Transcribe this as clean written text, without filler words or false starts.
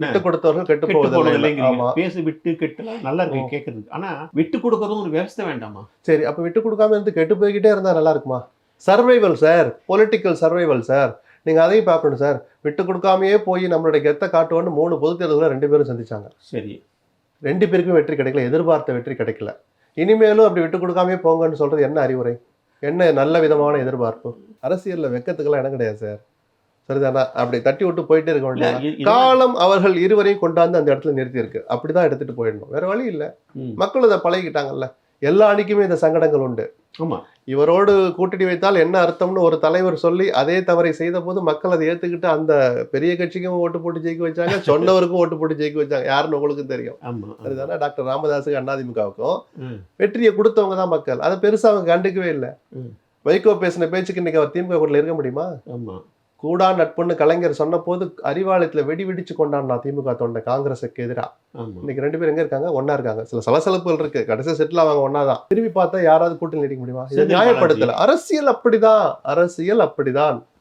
விட்டு கொடுத்தவர்கள் கெட்டு கெட்டு போவதில்லை. போனதில்லைங்கிறீங்க. ஆமா. பேசு விட்டு கெட்டுலாம் நல்லா இருக்கு கேட்கறதுக்கு. ஆனா விட்டு கொடுக்கறதும் ஒரு விவசாய வேண்டாமா? சரி, அப்ப விட்டு கொடுக்காம இருந்து கெட்டு போய்கிட்டே இருந்தா நல்லா இருக்குமா? Survival sir, political survival sir. நீங்க அதையும் பார்க்கணும் சார். விட்டு கொடுக்காமயே போய் நம்மளுடைய கெத்த காட்டுவோன்னு 3 பொதுத் தேர்தல்ல 2 பேரும் சந்திச்சாங்க. சரி. 2 பேருக்கும் வெற்றி கிடைக்கல. எதிர்பார்த்த வெற்றி கிடைக்கல. இனிமேலும் அப்படி விட்டு கொடுக்காமயே போங்கன்னு சொல்றது என்ன அறிவுரை? என்ன நல்ல விதமான எதிர்பார்ப்பு? அரசியல்ல வெக்கத்துக்கெல்லாம் இடம் கிடையாது சார். சரிதானா? அப்படி தட்டி விட்டு போயிட்டே இருக்க இல்ல, வேண்டியது. காலம் அவர்கள் இருவரையும் கொண்டாந்து அந்த இடத்துல நிறுத்தி இருக்கு. அப்படிதான் எடுத்துட்டு போயிடணும். வேற வழி இல்ல. மக்கள் அதை பழகிட்டாங்கல்ல. எல்லா அணிக்குமே இந்த சங்கடங்கள் உண்டு. ஆமா. இவரோடு கூட்டணி வைத்தால் என்ன அர்த்தம்னு ஒரு தலைவர் சொல்லி அதே தவறை செய்த போது மக்கள் அதை ஏத்துக்கிட்டு அந்த பெரிய கட்சிக்கும் ஓட்டு போட்டு ஜெயிக்க வச்சாங்க, சொன்னவருக்கும் ஓட்டு போட்டு ஜெயிக்க வச்சாங்க. யாருன்னு உங்களுக்கு தெரியும். ஆமா. அதுதானே டாக்டர் ராமதாஸுக்கு அதிமுகவுக்கும் வெற்றியை கொடுத்தவங்க தான் மக்கள். அதை பெருசா அவங்க கண்டுக்கவே இல்லை. வைகோ பேசின பேச்சுக்கு இன்னைக்கு அவர் திமுக கூட்டணியில் இருக்க முடியுமா? ஆமா. கூடா நட்புன்னு கலைஞர் சொன்ன போது அறிவாலயத்துல வெடி வெடிச்சு கொண்டாடினா திமுக தொண்டை காங்கிரஸுக்கு எதிரா. இன்னைக்கு 2 பேரும் எங்க இருக்காங்க? ஒன்னா இருக்காங்க. சில சலசலப்புகள் இருக்கு. கடைசி செட்டில் அவங்க ஒன்னாதான். திரும்பி பார்த்தா யாராவது கூட்டணி நடிக்க முடியுமா? இதை நியாயப்படுத்தல. அரசியல் அப்படிதான். அரசியல் அப்படிதான்.